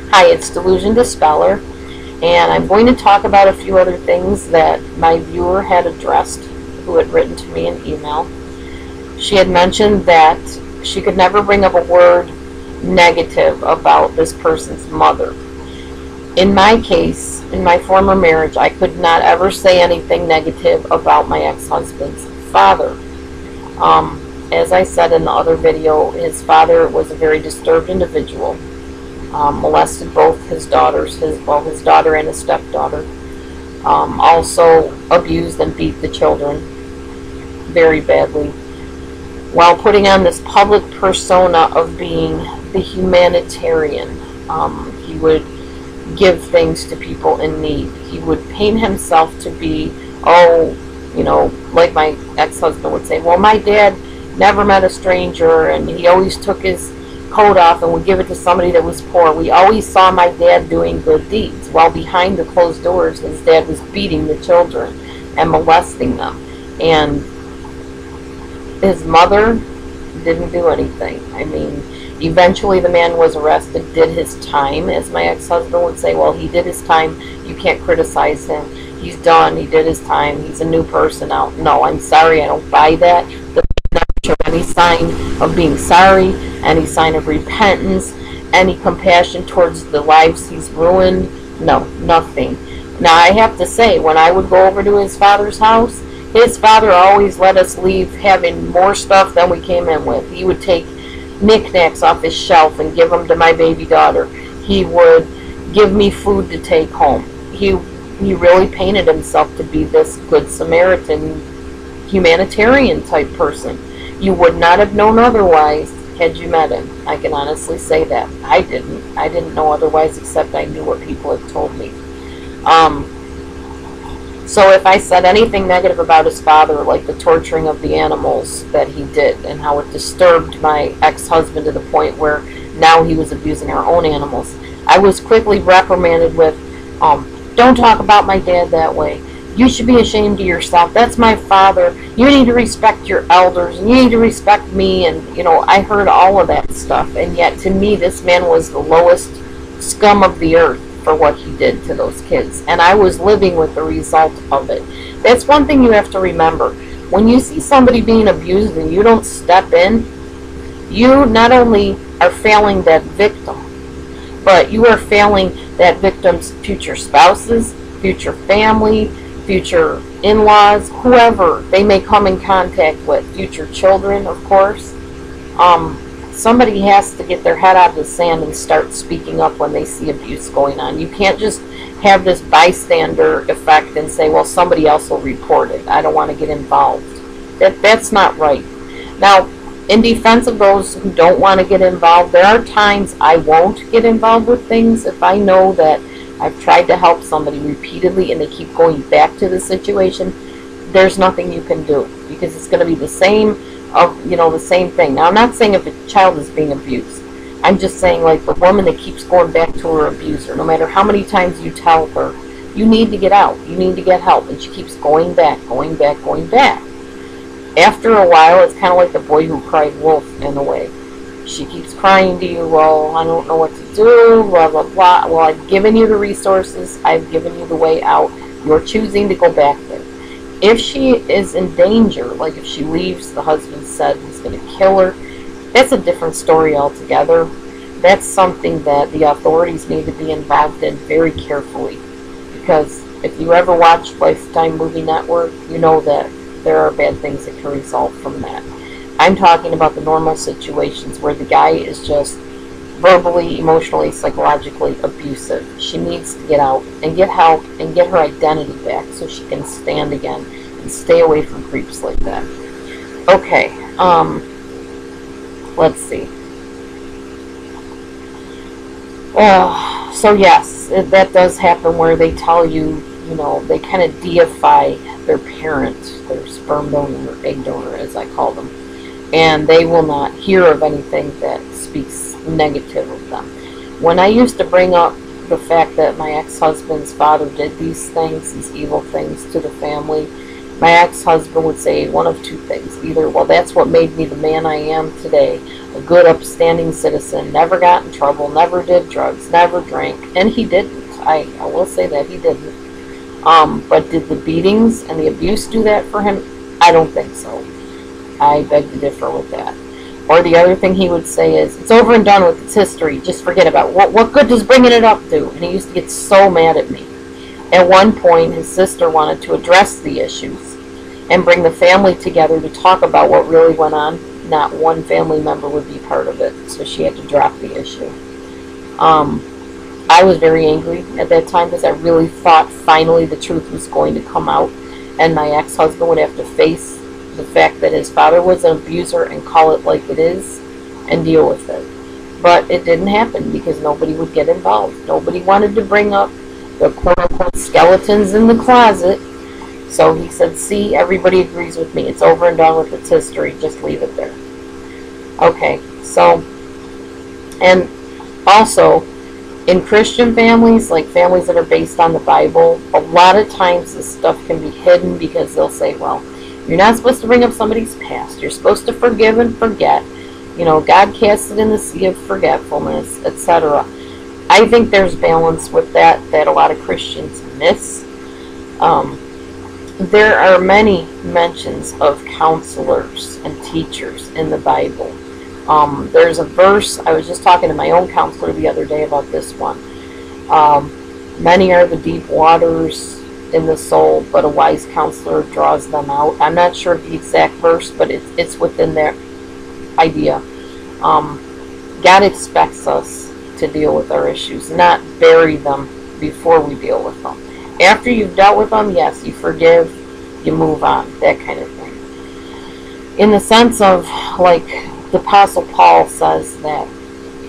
Hi, it's Delusion Dispeller, and I'm going to talk about a few other things that my viewer had addressed, who had written to me in email. She had mentioned that she could never bring up a word negative about this person's mother. In my case, in my former marriage, I could not ever say anything negative about my ex-husband's father. As I said in the other video, his father was a very disturbed individual. Molested both his daughters, his daughter and his stepdaughter. Also abused and beat the children very badly, while putting on this public persona of being the humanitarian. He would give things to people in need. He would paint himself to be, like my ex-husband would say, well, my dad never met a stranger, and he always took his coat off and would give it to somebody that was poor. We always saw my dad doing good deeds, while behind the closed doors his dad was beating the children and molesting them. And his mother didn't do anything. I mean, eventually the man was arrested, did his time, as my ex-husband would say. Well, he did his time, you can't criticize him. He's done, he did his time, he's a new person now. No, I'm sorry, I don't buy that. Any sign of being sorry, any sign of repentance, any compassion towards the lives he's ruined. No, nothing. Now, I have to say, when I would go over to his father's house, his father always let us leave having more stuff than we came in with. He would take knickknacks off his shelf and give them to my baby daughter. He would give me food to take home. He really painted himself to be this good Samaritan, humanitarian type person. You would not have known otherwise had you met him. I can honestly say that. I didn't know otherwise, except I knew what people had told me. So if I said anything negative about his father, like the torturing of the animals that he did and how it disturbed my ex-husband to the point where now he was abusing our own animals, I was quickly reprimanded with, don't talk about my dad that way. You should be ashamed of yourself. That's my father. You need to respect your elders, and you need to respect me. And, I heard all of that stuff. And yet, to me, this man was the lowest scum of the earth for what he did to those kids. And I was living with the result of it. That's one thing you have to remember. When you see somebody being abused and you don't step in, you not only are failing that victim, but you are failing that victim's future spouses, future family, future in-laws, whoever they may come in contact with, future children, of course. Somebody has to get their head out of the sand and start speaking up when they see abuse going on. You can't just have this bystander effect and say, well, somebody else will report it. I don't want to get involved. That's not right. Now, in defense of those who don't want to get involved, there are times I won't get involved with things if I know that I've tried to help somebody repeatedly and they keep going back to the situation. There's nothing you can do, because it's going to be the same thing. Now, I'm not saying if a child is being abused. I'm just saying, like, the woman that keeps going back to her abuser, no matter how many times you tell her, you need to get out, you need to get help, and she keeps going back, going back, going back. After a while, it's kind of like the boy who cried wolf in a way. She keeps crying to you, well, I don't know what to do, blah, blah, blah. Well, I've given you the resources. I've given you the way out. You're choosing to go back there. If she is in danger, like if she leaves, the husband said he's going to kill her, that's a different story altogether. That's something that the authorities need to be involved in very carefully. Because if you ever watch Lifetime Movie Network, you know that there are bad things that can result from that. I'm talking about the normal situations where the guy is just verbally, emotionally, psychologically abusive. She needs to get out and get help and get her identity back so she can stand again and stay away from creeps like that. Okay, let's see. So yes, that does happen where they tell you, they kind of deify their parent, their sperm donor, or egg donor, as I call them. And they will not hear of anything that speaks negative of them. When I used to bring up the fact that my ex-husband's father did these things, these evil things to the family, My ex-husband would say one of two things. Either, well, that's what made me the man I am today, a good, upstanding citizen, never got in trouble, never did drugs, never drank, and he didn't. I will say that he didn't. But did the beatings and the abuse do that for him? I don't think so. I beg to differ with that. Or the other thing he would say is, it's over and done with, its history, just forget about it. What good does bringing it up do? And he used to get so mad at me. At one point, his sister wanted to address the issues and bring the family together to talk about what really went on. Not one family member would be part of it, so she had to drop the issue. I was very angry at that time because I really thought finally the truth was going to come out and my ex-husband would have to face the fact that his father was an abuser and call it like it is and deal with it. But it didn't happen because nobody would get involved. Nobody wanted to bring up the quote-unquote skeletons in the closet. So he said, see, everybody agrees with me. It's over and done with, its history. Just leave it there. Okay, so, and also, in Christian families, like families that are based on the Bible, a lot of times this stuff can be hidden because they'll say, well, you're not supposed to bring up somebody's past. You're supposed to forgive and forget. You know, God cast it in the sea of forgetfulness, etc. I think there's balance with that a lot of Christians miss. There are many mentions of counselors and teachers in the Bible. There's a verse, I was just talking to my own counselor the other day about this one. Many are the deep waters in the soul, but a wise counselor draws them out. I'm not sure of the exact verse, but it's within their idea. God expects us to deal with our issues, not bury them before we deal with them. After you've dealt with them, yes, you forgive, you move on, that kind of thing. In the sense of, like, the Apostle Paul says that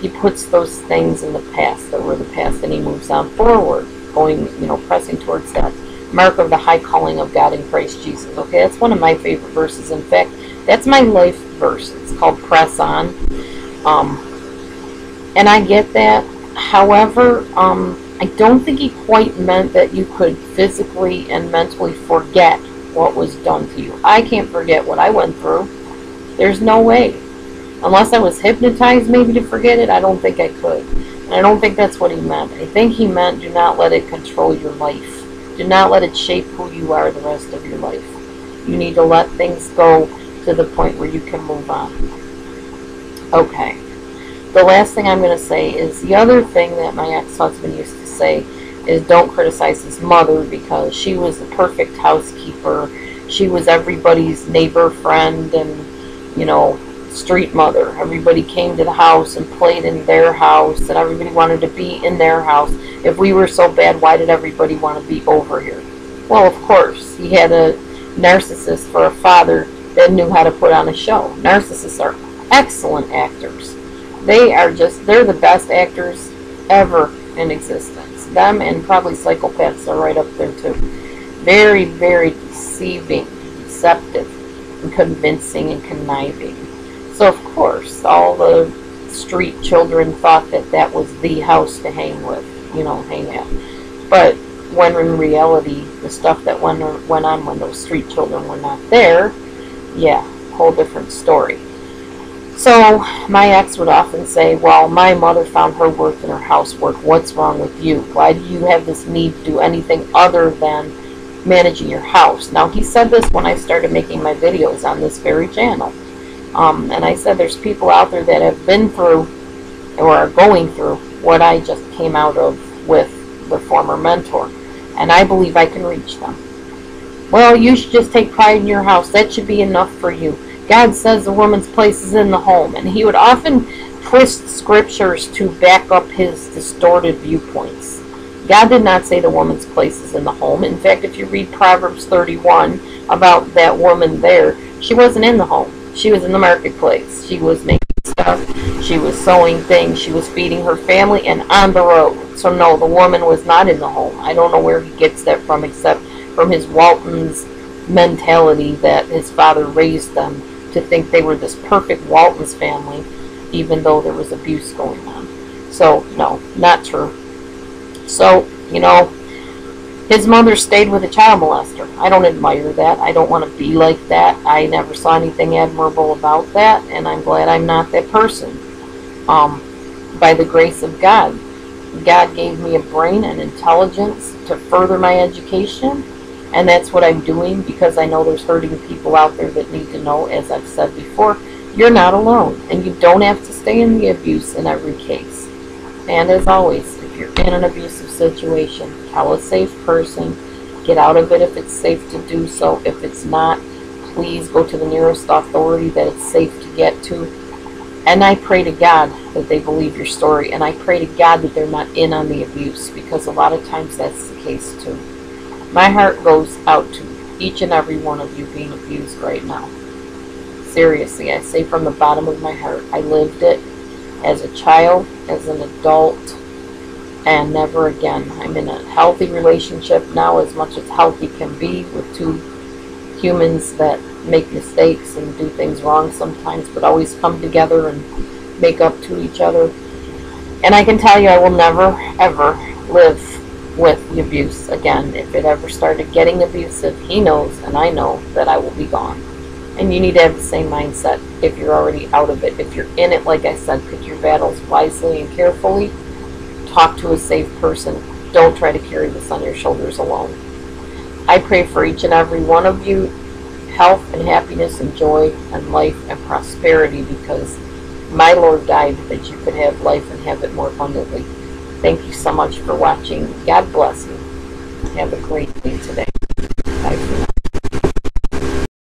he puts those things in the past that were the past and he moves on forward, going, pressing towards that mark of the high calling of God in Christ Jesus. Okay, that's one of my favorite verses. In fact, that's my life verse. It's called Press On. And I get that. However, I don't think he quite meant that you could physically and mentally forget what was done to you. I can't forget what I went through. There's no way. Unless I was hypnotized maybe to forget it, I don't think I could. And I don't think that's what he meant. I think he meant do not let it control your life. Do not let it shape who you are the rest of your life. You need to let things go to the point where you can move on. Okay. The last thing I'm going to say is the other thing that my ex-husband used to say is don't criticize his mother because she was the perfect housekeeper. She was everybody's neighbor friend and, street mother. Everybody came to the house and played in their house and everybody wanted to be in their house. If we were so bad, why did everybody want to be over here? Well, of course, he had a narcissist for a father that knew how to put on a show. Narcissists are excellent actors. They're the best actors ever in existence. Them and probably psychopaths are right up there too. Very, very deceiving, deceptive, and convincing and conniving. So, of course, all the street children thought that was the house to hang with, hang at. But when in reality, the stuff that went on when those street children were not there, yeah, whole different story. So, my ex would often say, well, my mother found her worth in her housework. What's wrong with you? Why do you have this need to do anything other than managing your house? Now, he said this when I started making my videos on this very channel. And I said there's people out there that have been through or are going through what I just came out of with the former mentor. And I believe I can reach them. Well, you should just take pride in your house. That should be enough for you. God says the woman's place is in the home. And he would often twist scriptures to back up his distorted viewpoints. God did not say the woman's place is in the home. In fact, if you read Proverbs 31 about that woman there, she wasn't in the home. She was in the marketplace. She was making stuff. She was sewing things. She was feeding her family and on the road. So no, the woman was not in the home. I don't know where he gets that from except from his Walton's mentality that his father raised them to think they were this perfect Walton's family even though there was abuse going on. So no, not true. So, His mother stayed with a child molester. I don't admire that. I don't want to be like that. I never saw anything admirable about that, and I'm glad I'm not that person. By the grace of God, God gave me a brain and intelligence to further my education, and that's what I'm doing because I know there's hurting people out there that need to know, as I've said before, you're not alone, and you don't have to stay in the abuse in every case. And as always, if you're in an abusive situation, tell a safe person, get out of it if it's safe to do so. If it's not, please go to the nearest authority that it's safe to get to. And I pray to God that they believe your story, and I pray to God that they're not in on the abuse, because a lot of times that's the case too. My heart goes out to each and every one of you being abused right now. Seriously, I say from the bottom of my heart, I lived it as a child, as an adult, and never again. I'm in a healthy relationship now, as much as healthy can be, with two humans that make mistakes and do things wrong sometimes, but always come together and make up to each other. And I can tell you, I will never, ever live with the abuse again. If it ever started getting abusive, he knows and I know that I will be gone. And you need to have the same mindset if you're already out of it. If you're in it, like I said, pick your battles wisely and carefully. Talk to a safe person. Don't try to carry this on your shoulders alone. I pray for each and every one of you health and happiness and joy and life and prosperity, because my Lord died that you could have life and have it more abundantly. Thank you so much for watching. God bless you. Have a great day today.